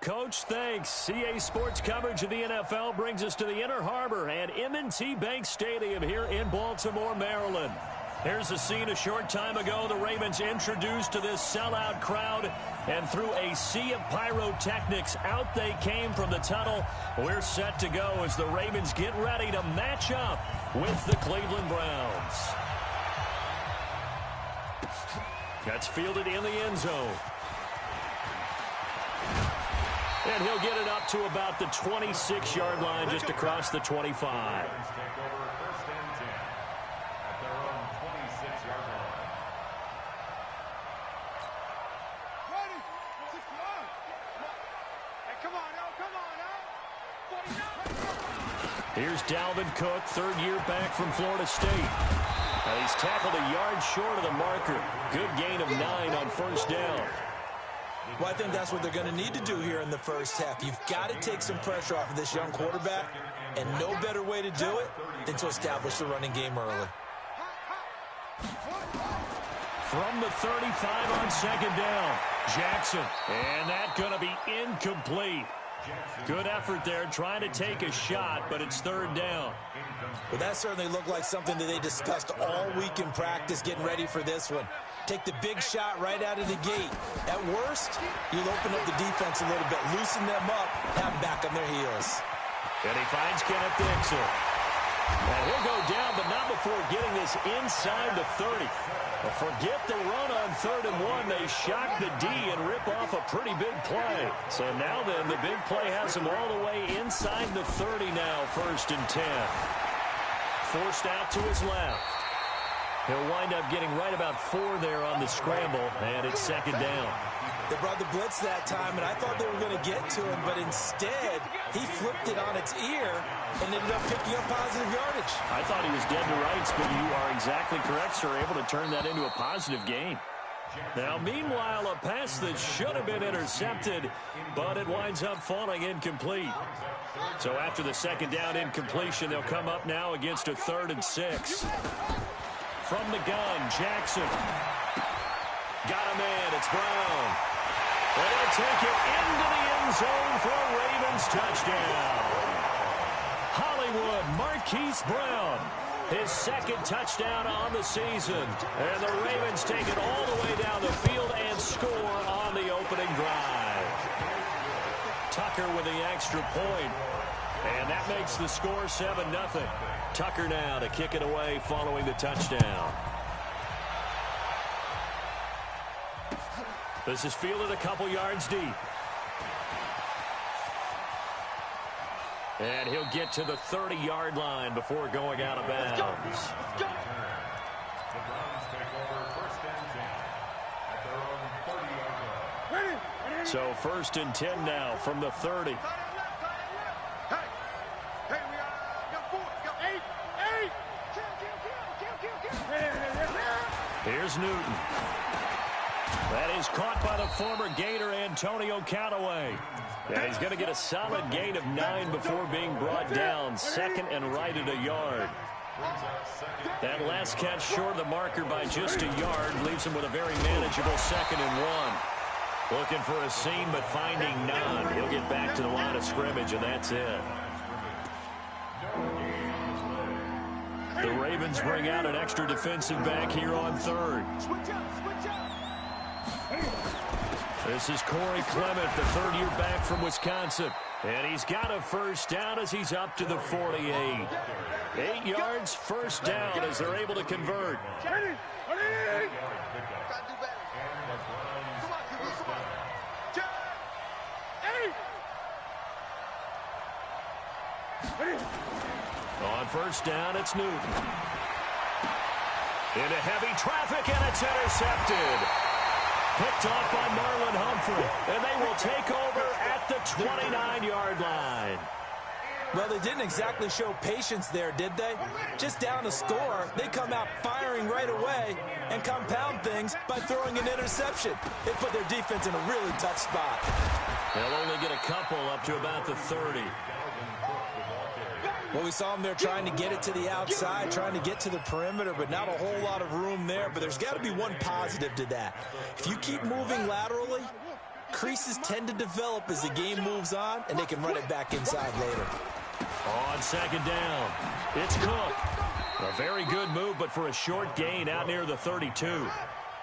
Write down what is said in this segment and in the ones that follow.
Coach. Thanks. CA Sports coverage of the NFL brings us to the Inner Harbor and M&T Bank Stadium here in Baltimore, Maryland. Here's the scene a short time ago. The Ravens introduced to this sellout crowd, and through a sea of pyrotechnics, out they came from the tunnel. We're set to go as the Ravens get ready to match up with the Cleveland Browns. That's fielded in the end zone. And he'll get it up to about the 26-yard line, just across the 25. Here's Dalvin Cook, third-year back from Florida State. And he's tackled a yard short of the marker. Good gain of 9 on first down. Well, I think that's what they're going to need to do here in the first half. You've got to take some pressure off of this young quarterback, and no better way to do it than to establish the running game early. From the 35 on second down, Jackson. And that's going to be incomplete. Good effort there, trying to take a shot, but it's third down. Well, that certainly looked like something that they discussed all week in practice, getting ready for this one. Take the big shot right out of the gate. At worst, you'll open up the defense a little bit, loosen them up, have them back on their heels. And he finds Kenneth Dixon. And he'll go down, but not before getting this inside the 30. Forget the run on 3rd and 1. They shock the D and rip off a pretty big play. So now then, the big play has him all the way inside the 30 now, 1st and 10. Forced out to his left. He'll wind up getting right about 4 there on the scramble, and it's 2nd down. They brought the blitz that time, and I thought they were going to get to him, but instead, he flipped it on its ear and ended up picking up positive yardage. I thought he was dead to rights, but you are exactly correct, sir, able to turn that into a positive gain. Now, meanwhile, a pass that should have been intercepted, but it winds up falling incomplete. So after the 2nd down incompletion, they'll come up now against a 3rd and 6. From the gun, Jackson. Got him in. It's Brown. And they'll take it into the end zone for a Ravens touchdown. Hollywood Marquise Brown, his 2nd touchdown on the season. And the Ravens take it all the way down the field and score on the opening drive. Tucker with the extra point. And that makes the score 7-0. Tucker now to kick it away following the touchdown. This is fielded a couple yards deep. And he'll get to the 30-yard line before going out of bounds. Let's go. The Browns take over 1st and 10 at their own 30-yard line. So 1st and 10 now from the 30. Here's Newton. That is caught by the former Gator Antonio Callaway. And he's going to get a solid gain of 9 before being brought down. 2nd and right at a yard. That last catch short of the marker by just a yard leaves him with a very manageable 2nd and 1. Looking for a seam, but finding none. He'll get back to the line of scrimmage, and that's it. The Ravens bring out an extra defensive back here on 3rd. This is Corey Clement, the 3rd-year back from Wisconsin. And he's got a 1st down as he's up to the 48. 8 yards, 1st down as they're able to convert. On 1st down, it's Newton. Into heavy traffic, and it's intercepted. Picked off by Marlon Humphrey, and they will take over at the 29-yard line. Well, they didn't exactly show patience there, did they? Just down a score, they come out firing right away and compound things by throwing an interception. They put their defense in a really tough spot. They'll only get a couple up to about the 30. Well, we saw them there trying to get it to the outside, trying to get to the perimeter, but not a whole lot of room there. But there's got to be one positive to that. If you keep moving laterally, creases tend to develop as the game moves on, and they can run it back inside later. On second down, it's Cook. A very good move, but for a short gain out near the 32.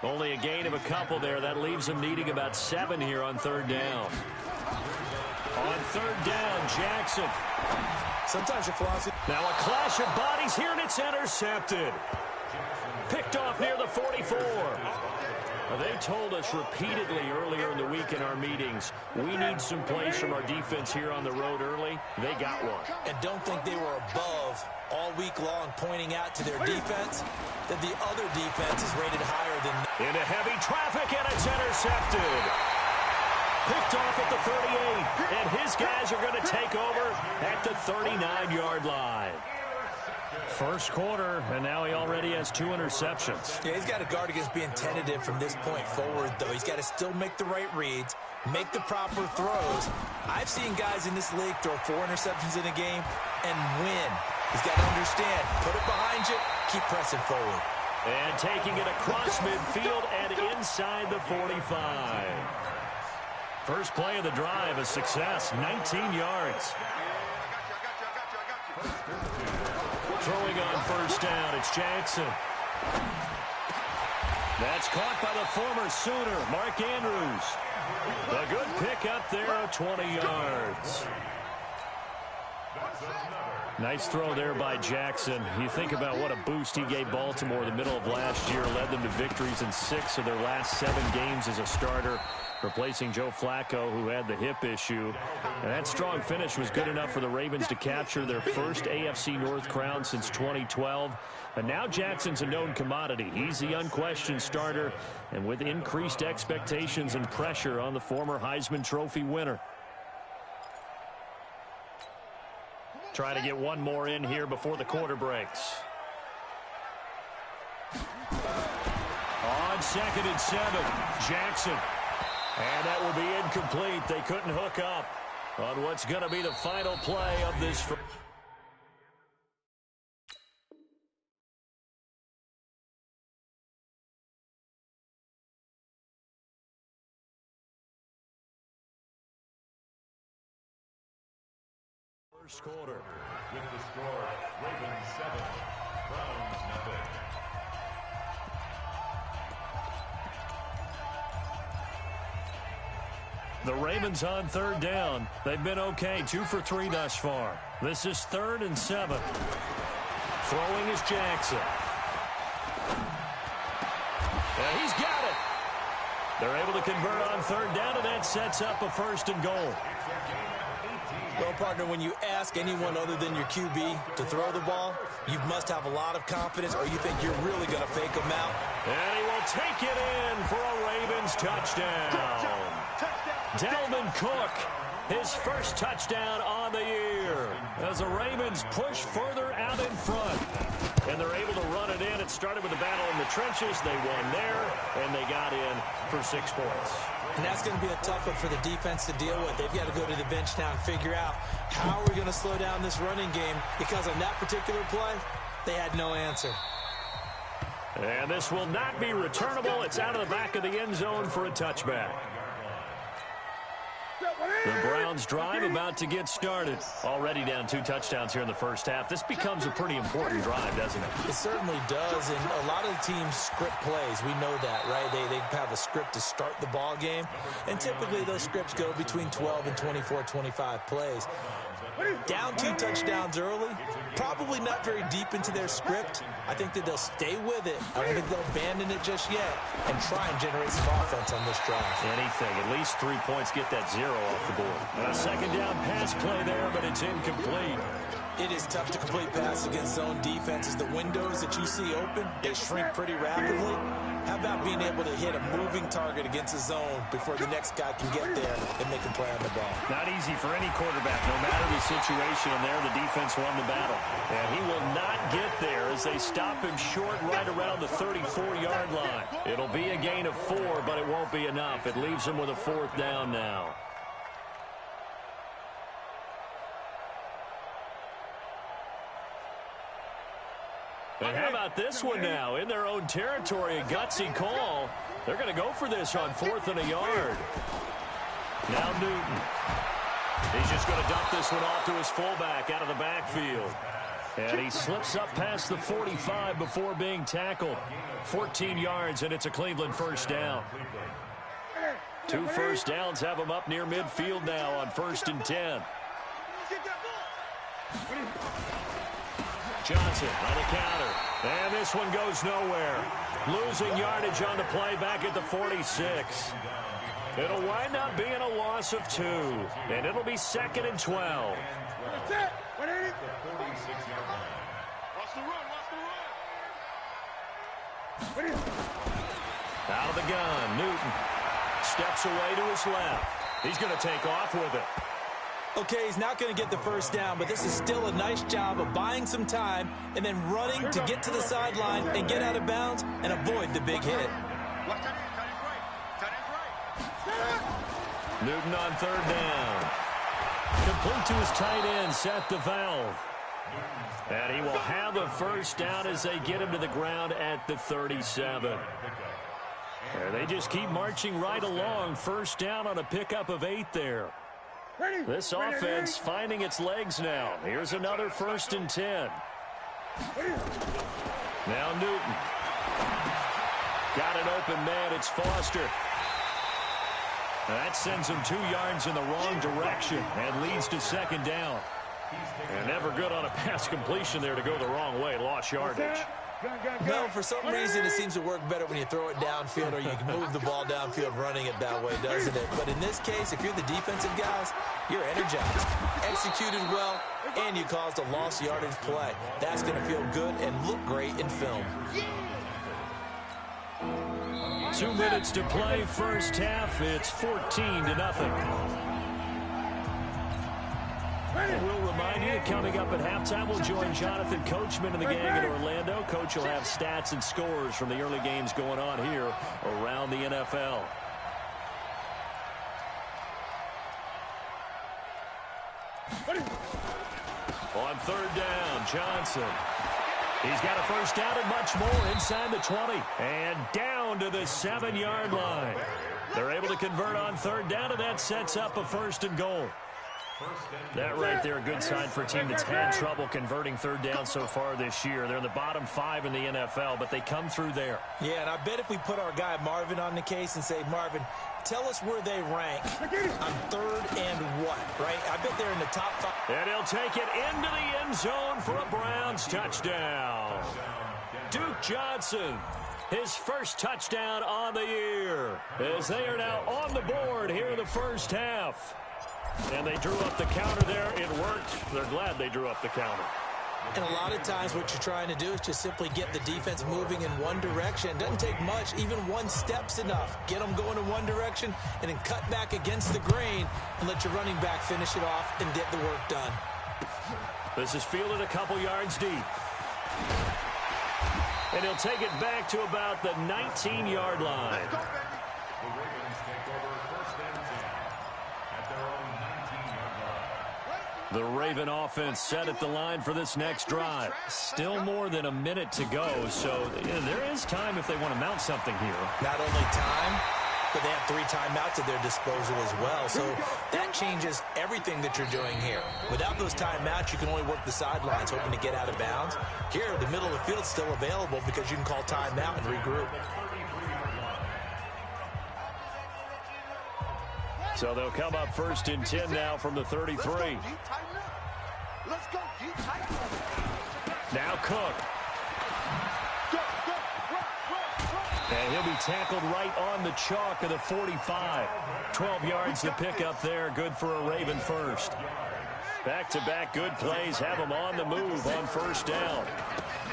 Only a gain of a couple there. That leaves them needing about 7 here on third down. On third down, Jackson. Sometimes your philosophy. Now a clash of bodies here, and it's intercepted. Picked off near the 44. They told us repeatedly earlier in the week in our meetings, we need some plays from our defense here on the road early. They got one. And don't think they were above all week long, pointing out to their defense that the other defense is rated higher than them. Into heavy traffic, and it's intercepted. Picked off at the 38, and his guys are going to take over at the 39-yard line. First quarter, and now he already has 2 interceptions. Yeah, he's got to guard against being tentative from this point forward, though. He's got to still make the right reads, make the proper throws. I've seen guys in this league throw 4 interceptions in a game and win. He's got to understand, put it behind you, keep pressing forward. And taking it across midfield and inside the 45. First play of the drive, a success, 19 yards. Throwing on first down, it's Jackson. That's caught by the former Sooner, Mark Andrews. A good pick up there of 20 yards. Nice throw there by Jackson. You think about what a boost he gave Baltimore in the middle of last year, led them to victories in 6 of their last 7 games as a starter, replacing Joe Flacco, who had the hip issue. And that strong finish was good enough for the Ravens to capture their first AFC North crown since 2012. And now Jackson's a known commodity. He's the unquestioned starter, and with increased expectations and pressure on the former Heisman Trophy winner. Trying to get one more in here before the quarter breaks. On second and 7, Jackson. And that will be incomplete. They couldn't hook up on what's going to be the final play of this. First quarter. With the score, Ravens 7, Browns nothing. The Ravens on third down. They've been okay, 2 for 3 thus far. This is 3rd and 7. Throwing is Jackson. And he's got it. They're able to convert on third down, and that sets up a 1st and goal. Well, partner, when you ask anyone other than your QB to throw the ball, you must have a lot of confidence, or you think you're really going to fake them out. And he will take it in for a Ravens touchdown. Dalvin Cook, his first touchdown on the year, as the Ravens push further out in front. And they're able to run it in. It started with a battle in the trenches. They won there, and they got in for 6 points. And that's going to be a tough one for the defense to deal with. They've got to go to the bench now and figure out how we're going to slow down this running game, because on that particular play, they had no answer. And this will not be returnable. It's out of the back of the end zone for a touchback. The Browns drive about to get started. Already down 2 touchdowns here in the first half. This becomes a pretty important drive, doesn't it? It certainly does, and a lot of the teams script plays. We know that, right? They have a script to start the ball game, and typically those scripts go between 12 and 24, 25 plays. Down 2 touchdowns early, probably not very deep into their script. I think that they'll stay with it. I don't think they'll abandon it just yet and try and generate some offense on this drive. Anything, at least 3 points, get that 0 off the board. A second down pass play there, but it's incomplete. It is tough to complete passes against zone defenses. The windows that you see open, they shrink pretty rapidly. How about being able to hit a moving target against a zone before the next guy can get there and make a play on the ball? Not easy for any quarterback, no matter the situation. And there, the defense won the battle. And he will not get there as they stop him short right around the 34-yard line. It'll be a gain of 4, but it won't be enough. It leaves him with a 4th down now. And how about this one now? In their own territory, a gutsy call. They're going to go for this on 4th and a yard. Now Newton. He's just going to dump this one off to his fullback out of the backfield. And he slips up past the 45 before being tackled. 14 yards, and it's a Cleveland first down. 2 first downs have him up near midfield now on 1st and 10. Johnson on the counter. And this one goes nowhere. Losing yardage on the play back at the 46. It'll wind up being a loss of 2. And it'll be 2nd and 12. That's it. What is it? Watch the run. Out of the gun, Newton steps away to his left. He's going to take off with it. Okay, he's not going to get the first down, but this is still a nice job of buying some time and then running to get to the sideline and get out of bounds and avoid the big hit. Newton on 3rd down. Complete to his tight end, Seth DeValve. And he will have a first down as they get him to the ground at the 37. And they just keep marching right along. First down on a pickup of 8 there. This offense finding its legs now. Here's another 1st and 10. Now Newton. Got an open man. It's Foster. That sends him 2 yards in the wrong direction and leads to 2nd down. And never good on a pass completion there to go the wrong way. Lost yardage. No, for some reason it seems to work better when you throw it downfield or you can move the ball downfield running it that way, doesn't it? But in this case, if you're the defensive guys, you're energized, executed well, and you caused a lost yardage play. That's going to feel good and look great in film. 2 minutes to play first half. It's 14-0. We'll remind you, coming up at halftime, we'll join Jonathan Coachman and the gang in Orlando. Coach will have stats and scores from the early games going on here around the NFL. On 3rd down, Johnson. He's got a first down and much more inside the 20. And down to the 7-yard line. They're able to convert on 3rd down, and that sets up a 1st and goal. That right there, a good sign for a team that's had trouble converting 3rd down so far this year. They're in the bottom 5 in the NFL, but they come through there. Yeah, and I bet if we put our guy Marvin on the case and say, Marvin, tell us where they rank on 3rd and what, right? I bet they're in the top 5. And he'll take it into the end zone for a Browns touchdown. Duke Johnson, his first touchdown on the year, as they are now on the board here in the first half. And they drew up the counter there. It worked. They're glad they drew up the counter. And a lot of times what you're trying to do is just simply get the defense moving in one direction. It doesn't take much. Even 1 step's enough. Get them going in one direction and then cut back against the grain and let your running back finish it off and get the work done. This is fielded a couple yards deep. And he'll take it back to about the 19-yard line. The Raven offense set at the line for this next drive. Still more than a minute to go, so there is time if they want to mount something here. Not only time, but they have 3 timeouts at their disposal as well, so that changes everything that you're doing here. Without those timeouts, you can only work the sidelines, hoping to get out of bounds. Here, the middle of the field's still available because you can call timeout and regroup. So they'll come up 1st and 10 now from the 33. Now Cook. And he'll be tackled right on the chalk of the 45. 12 yards to pick up there. Good for a Raven first. Back-to-back good plays have him on the move on 1st down.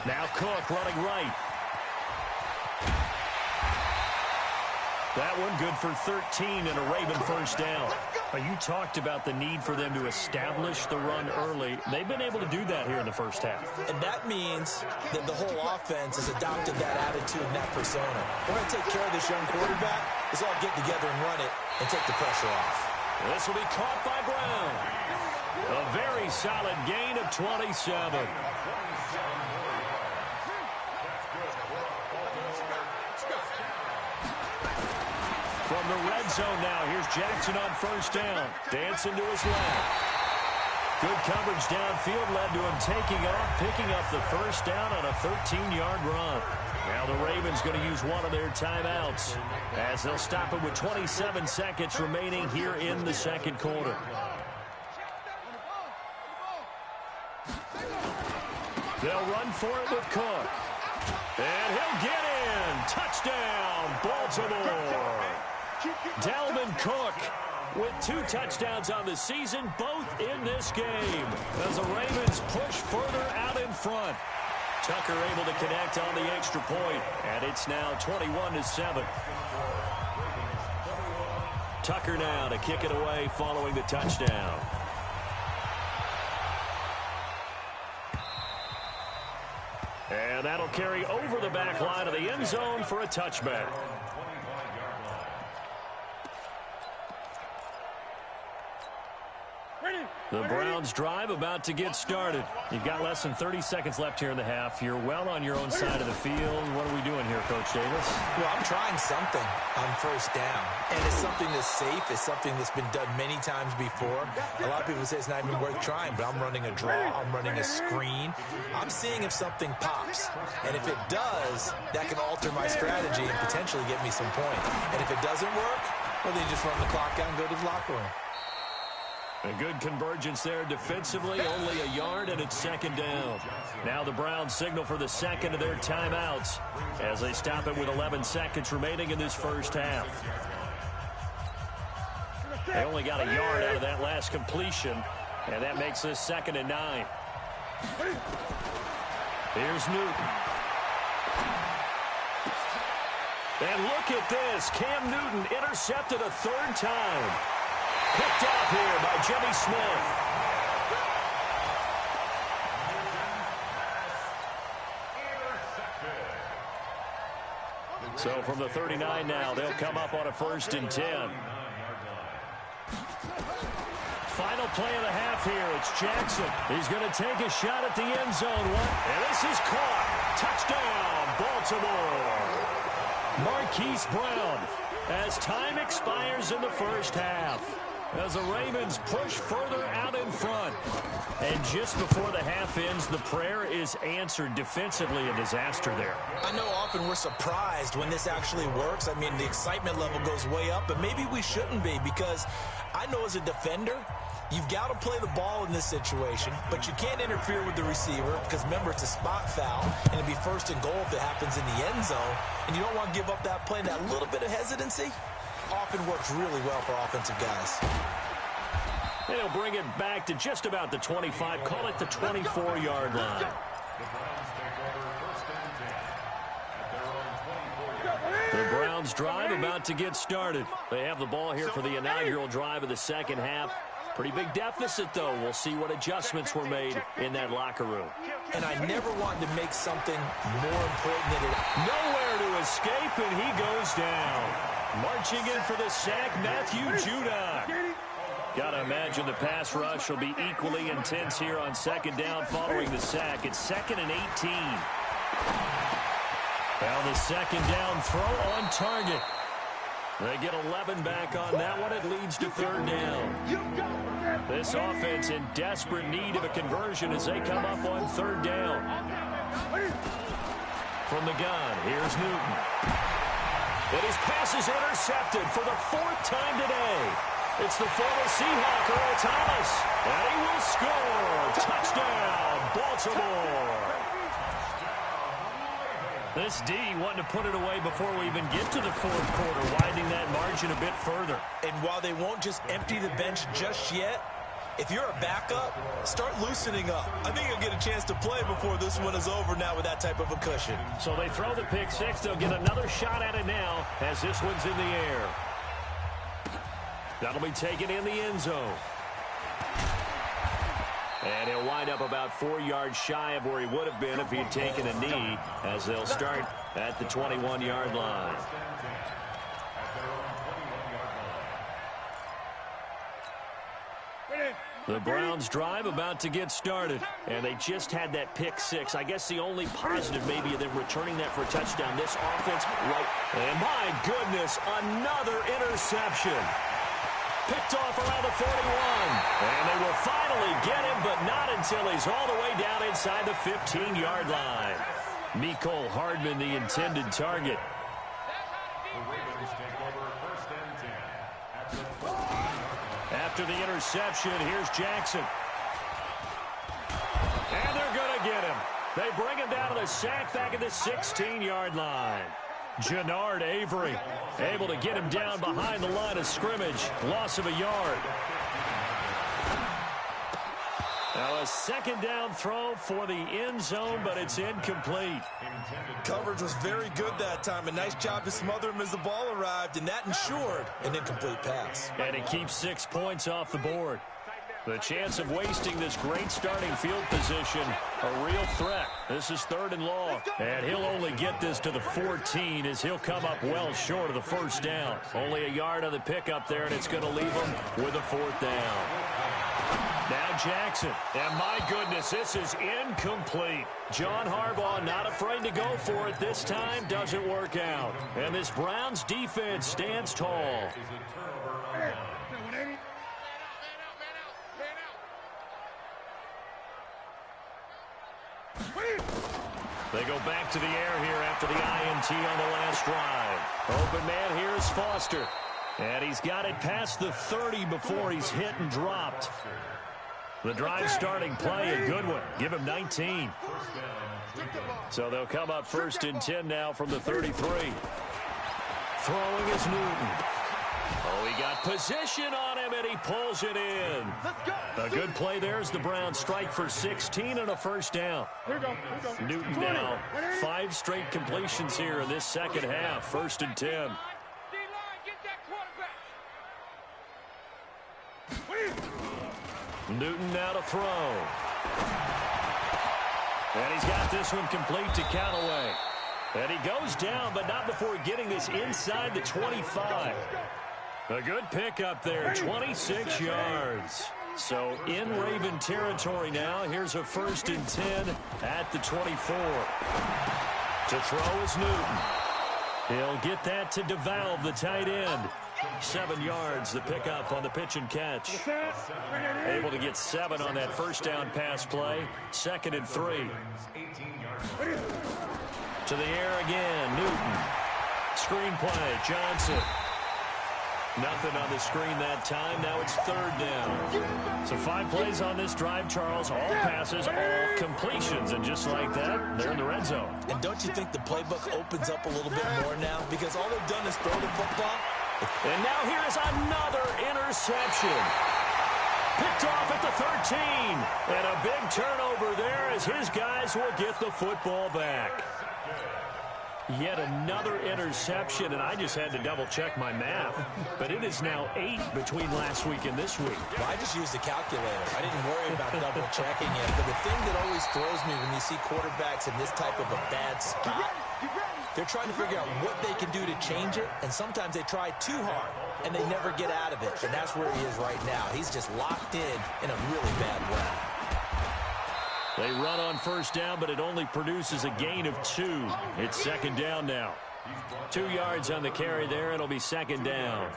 Now Cook running right. That one good for 13 and a Raven first down. You talked about the need for them to establish the run early. They've been able to do that here in the first half. And that means that the whole offense has adopted that attitude and that persona. We're going to take care of this young quarterback. Let's all get together and run it and take the pressure off. This will be caught by Brown. A very solid gain of 27. From the red zone now. Here's Jackson on first down. Dancing to his left. Good coverage downfield led to him taking off, picking up the first down on a 13-yard run. Now the Ravens going to use one of their timeouts as they'll stop it with 27 seconds remaining here in the second quarter. They'll run for it with Cook. And he'll get in. Touchdown, Baltimore. Dalvin Cook with 2 touchdowns on the season, both in this game, as the Ravens push further out in front. Tucker able to connect on the extra point, and it's now 21-7. Tucker now to kick it away following the touchdown. And that'll carry over the back line of the end zone for a touchback. The Browns drive about to get started. You've got less than 30 seconds left here in the half. You're well on your own side of the field. What are we doing here, Coach Davis? Well, I'm trying something on first down. And it's something that's safe. It's something that's been done many times before. A lot of people say it's not even worth trying, but I'm running a draw. I'm running a screen. I'm seeing if something pops. And if it does, that can alter my strategy and potentially get me some points. And if it doesn't work, well, then you just run the clock out and go to the locker room. A good convergence there defensively, only a yard, and it's second down. Now the Browns signal for the second of their timeouts as they stop it with 11 seconds remaining in this first half. They only got a yard out of that last completion, and that makes this 2nd and 9. Here's Newton. And look at this. Cam Newton intercepted a 3rd time. Picked off here by Jimmy Smith. So from the 39 now, they'll come up on a 1st and 10. Final play of the half here. It's Jackson. He's going to take a shot at the end zone. And this is caught. Touchdown, Baltimore. Marquise Brown as time expires in the first half, as the Ravens push further out in front. And just before the half ends, the prayer is answered. Defensively, a disaster there. I know often we're surprised when this actually works. I mean, the excitement level goes way up, but maybe we shouldn't be, because I know as a defender, you've got to play the ball in this situation, but you can't interfere with the receiver because, remember, it's a spot foul, and it'd be 1st and goal if it happens in the end zone, and you don't want to give up that play. And that little bit of hesitancy often works really well for offensive guys. They'll bring it back to just about the 25. Call it the 24-yard line. The Browns drive about to get started. They have the ball here for the inaugural drive of the second half. Pretty big deficit, though. We'll see what adjustments were made in that locker room. And I never wanted to make something more important than it. Nowhere to escape, and he goes down. Marching in for the sack, Matthew Judon. Got to imagine the pass rush will be equally intense here on 2nd down following the sack. It's 2nd and 18. Now the 2nd down throw on target. They get 11 back on that one. It leads to 3rd down. This offense in desperate need of a conversion as they come up on 3rd down. From the gun, here's Newton. And his pass is intercepted for the 4th time today. It's the former Seahawk, Earl Thomas. And he will score. Touchdown, Baltimore. This D wanting to put it away before we even get to the 4th quarter, widening that margin a bit further. And while they won't just empty the bench just yet, if you're a backup, start loosening up. I think you'll get a chance to play before this one is over now with that type of a cushion. So they throw the pick 6. They'll get another shot at it now as this one's in the air. That'll be taken in the end zone. And he'll wind up about 4 yards shy of where he would have been if he had taken a knee, as they'll start at the 21-yard line. Ready. The Browns drive about to get started. And they just had that pick six. I guess the only positive maybe of them returning that for a touchdown. This offense, right. And my goodness, another interception. Picked off around the 41. And they will finally get him, but not until he's all the way down inside the 15-yard line. Mecole Hardman, the intended target. The Ravens take over first and 10. After the interception, here's Jackson. And they're going to get him. They bring him down to the sack back at the 16-yard line. Jannard Avery able to get him down behind the line of scrimmage. Loss of a yard. Now a second down throw for the end zone, but it's incomplete. Coverage was very good that time. A nice job to smother him as the ball arrived, and that ensured an incomplete pass. And it keeps 6 points off the board. The chance of wasting this great starting field position, a real threat. This is 3rd and long. And he'll only get this to the 14 as he'll come up well short of the first down. Only a yard on the pickup there, and it's going to leave him with a 4th down. Now Jackson, and my goodness, this is incomplete. John Harbaugh not afraid to go for it this time, doesn't work out. And this Browns defense stands tall. They go back to the air here after the INT on the last drive. Open man here is Foster. And he's got it past the 30 before he's hit and dropped. The drive starting play, a good one. Give him 19. So they'll come up 1st and 10 now from the 33. Throwing is Newton. Oh, he got position on him, and he pulls it in. A good play there as the Browns strike for 16 and a first down. Newton now 5 straight completions here in this second half. 1st and 10. Newton now to throw. And he's got this one complete to Callaway. And he goes down, but not before getting this inside the 25. A good pickup there, 26 yards. So in Raven territory now. Here's a 1st and 10 at the 24. To throw is Newton. He'll get that to DeValve, the tight end. 7 yards, the pickup on the pitch and catch. Able to get 7 on that first down pass play. 2nd and 3. To the air again, Newton. Screen play, Johnson. Nothing on the screen that time. Now it's 3rd down. So 5 plays on this drive, Charles. All passes, all completions. And just like that, they're in the red zone. And don't you think the playbook opens up a little bit more now? Because all they've done is throw the football. And now here is another interception. Picked off at the 13. And a big turnover there as his guys will get the football back. Yet another interception, and I just had to double-check my math. But it is now 8 between last week and this week. Well, I just used a calculator. I didn't worry about double-checking it. But the thing that always throws me when you see quarterbacks in this type of a bad spot, they're trying to figure out what they can do to change it, and sometimes they try too hard, and they never get out of it. And that's where he is right now. He's just locked in a really bad way. They run on first down, but it only produces a gain of 2. It's 2nd down now. 2 yards on the carry there. It'll be 2nd down.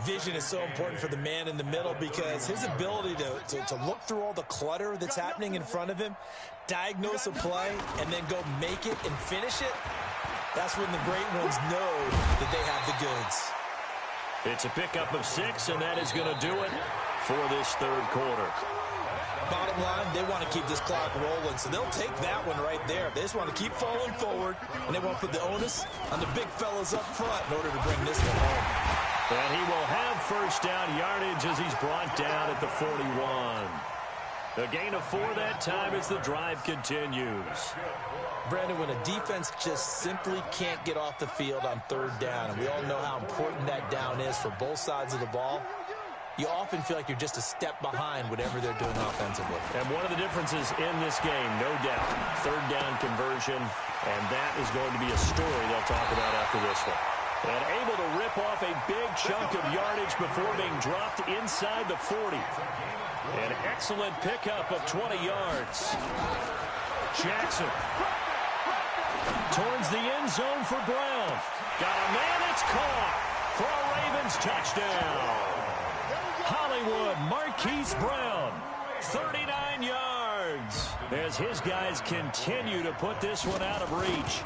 Vision is so important for the man in the middle because his ability to look through all the clutter that's happening in front of him, diagnose a play, and then go make it and finish it, that's when the great ones know that they have the goods. It's a pickup of 6, and that is going to do it for this 3rd quarter. Bottom line, they want to keep this clock rolling, so they'll take that one right there. They just want to keep falling forward, and they want to put the onus on the big fellas up front in order to bring this one home. And he will have first down yardage as he's brought down at the 41. A gain of 4 that time as the drive continues. Brandon, when a defense just simply can't get off the field on 3rd down, and we all know how important that down is for both sides of the ball, you often feel like you're just a step behind whatever they're doing offensively. And one of the differences in this game, no doubt, 3rd down conversion, and that is going to be a story they'll talk about after this one. And able to rip off a big chunk of yardage before being dropped inside the 40. An excellent pickup of 20 yards. Jackson towards the end zone for Brown. Got a man, it's caught for a Ravens touchdown. Hollywood Marquise Brown, 39 yards, as his guys continue to put this one out of reach.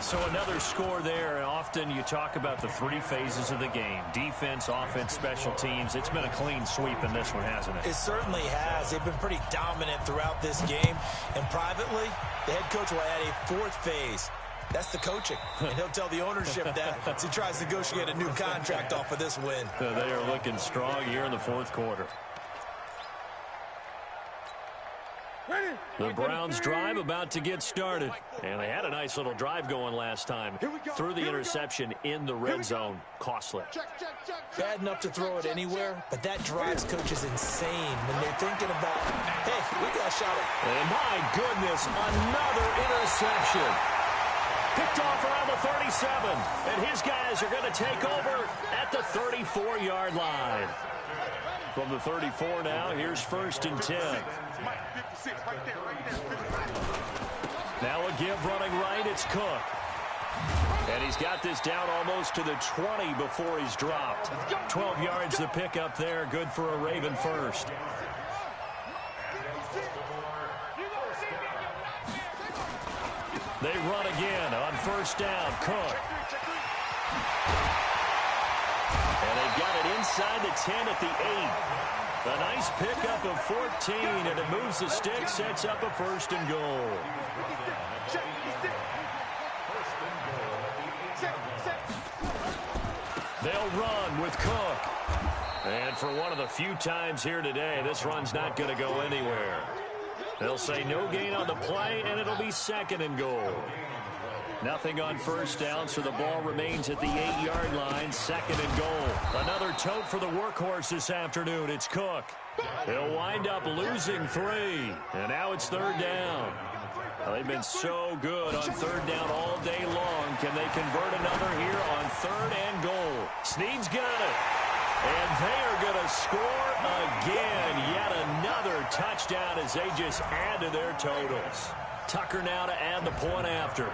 So another score there. Often you talk about the three phases of the game: defense, offense, special teams. It's been a clean sweep in this one, hasn't it? It certainly has. They've been pretty dominant throughout this game. And privately, the head coach will add a fourth phase. That's the coaching. And he'll tell the ownership that as he tries to negotiate a new contract off of this win. So they are looking strong here in the fourth quarter. The Browns drive about to get started. And they had a nice little drive going last time. Threw the interception in the red zone. Costly. Bad enough to throw it anywhere, but that drives coaches insane when they're thinking about, hey, we got a shot at. And my goodness, another interception. Picked off around the 37. And his guys are going to take over at the 34-yard line. From the 34 now, here's 1st and 10. Now a give running right, it's Cook. And he's got this down almost to the 20 before he's dropped. 12 yards to pick up there, good for a Raven first. They run again on 1st down, Cook. And they've got it inside the 10 at the 8. A nice pickup of 14, and it moves the stick, sets up a 1st and goal. They'll run with Cook. And for one of the few times here today, this run's not going to go anywhere. They'll say no gain on the play, and it'll be 2nd and goal. Nothing on 1st down, so the ball remains at the 8-yard line. 2nd and goal. Another tote for the workhorse this afternoon. It's Cook. He'll wind up losing 3. And now it's 3rd down. Well, they've been so good on 3rd down all day long. Can they convert another here on 3rd and goal? Snead's got it. And they are going to score again. Yet another touchdown as they just add to their totals. Tucker now to add the point after.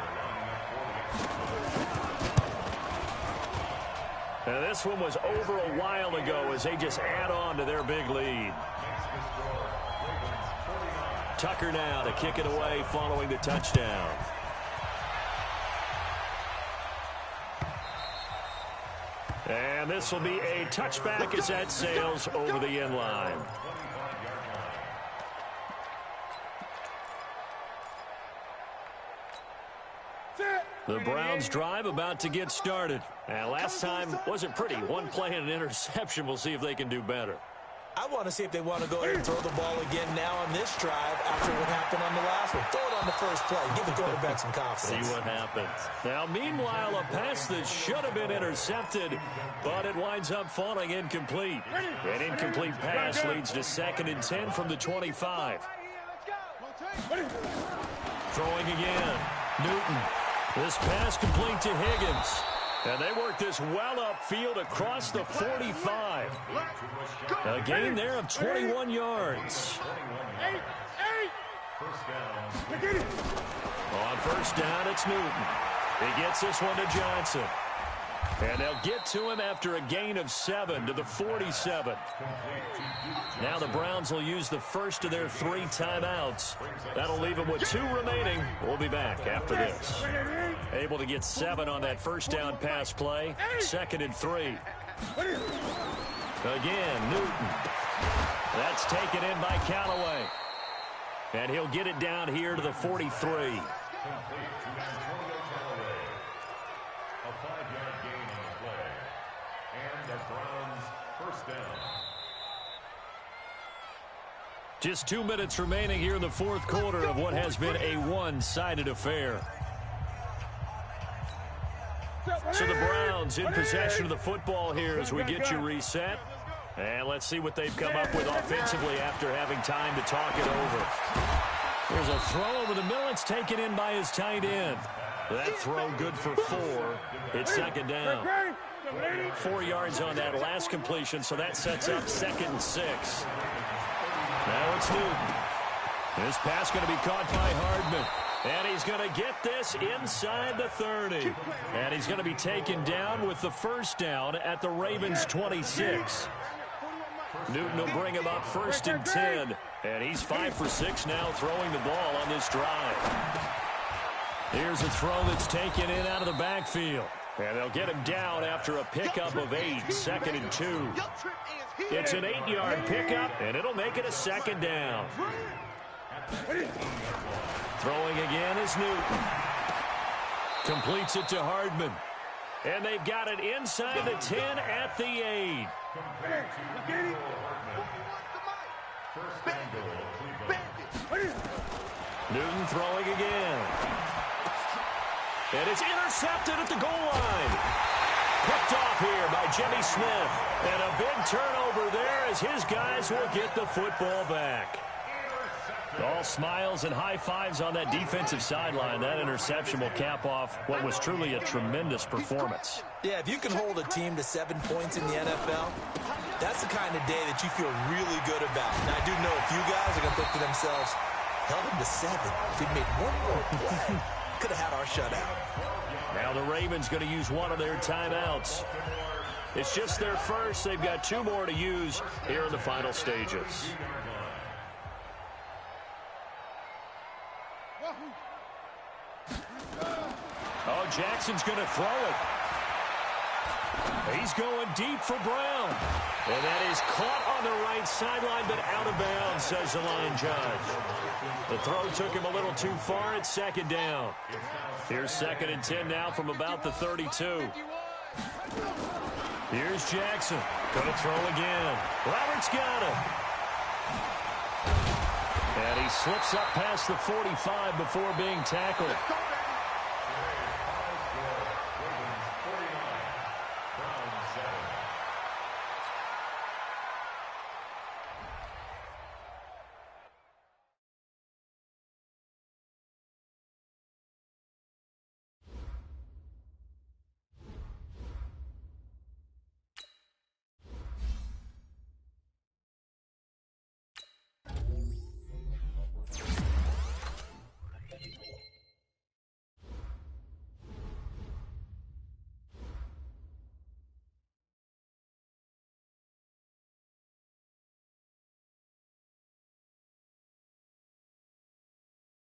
Now this one was over a while ago as they just add on to their big lead. Tucker now to kick it away following the touchdown. And this will be a touchback as that sails over the end line. The Browns drive about to get started. And last time wasn't pretty. One play and an interception. We'll see if they can do better. I want to see if they want to go ahead and throw the ball again now on this drive after what happened on the last one. Throw it on the first play. Give the quarterback some confidence. See what happens. Now, meanwhile, a pass that should have been intercepted, but it winds up falling incomplete. An incomplete pass leads to 2nd and 10 from the 25. Throwing again. Newton. This pass complete to Higgins. And they work this well upfield across the 45. A gain there of 21 yards. On 1st down, it's Newton. He gets this one to Johnson. And they'll get to him after a gain of 7 to the 47. Now the Browns will use the first of their 3 timeouts. That'll leave them with 2 remaining. We'll be back after this. Able to get 7 on that 1st down pass play. 2nd and 3. Again, Newton. That's taken in by Callaway. And he'll get it down here to the 43. Just 2 minutes remaining here in the fourth quarter of what has been a one-sided affair. So the Browns in possession of the football here as we get you reset. And let's see what they've come up with offensively after having time to talk it over. There's a throw over the middle. It's taken in by his tight end. That throw good for 4. It's second down. 4 yards on that last completion, so that sets up 2nd and 6. Now it's Newton. This pass going to be caught by Hardman. And he's going to get this inside the 30. And he's going to be taken down with the first down at the Ravens' 26. Newton will bring him up 1st and 10. And he's 5 for 6 now throwing the ball on this drive. Here's a throw that's taken in out of the backfield. And they'll get him down after a pickup of 8, 2nd and 2. It's an 8-yard pickup, and it'll make it a 2nd down. Throwing again is Newton. Completes it to Hardman. And they've got it inside the 10 at the 8. Newton throwing again. And it's intercepted at the goal line. Picked off here by Jimmy Smith. And a big turnover there as his guys will get the football back. All smiles and high fives on that defensive sideline. That interception will cap off what was truly a tremendous performance. Yeah, if you can hold a team to 7 points in the NFL, that's the kind of day that you feel really good about. And I do know a few guys are going to think to themselves, held them to 7. If we'd made one more play, could have had our shutout. Now the Ravens going to use one of their timeouts. It's just their first. They've got 2 more to use here in the final stages. Oh, Jackson's going to throw it. He's going deep for Brown. And that is caught on the right sideline, but out of bounds, says the line judge. The throw took him a little too far. It's 2nd down. Here's 2nd and 10 now from about the 32. Here's Jackson. Going to throw again. Roberts got him. And he slips up past the 45 before being tackled.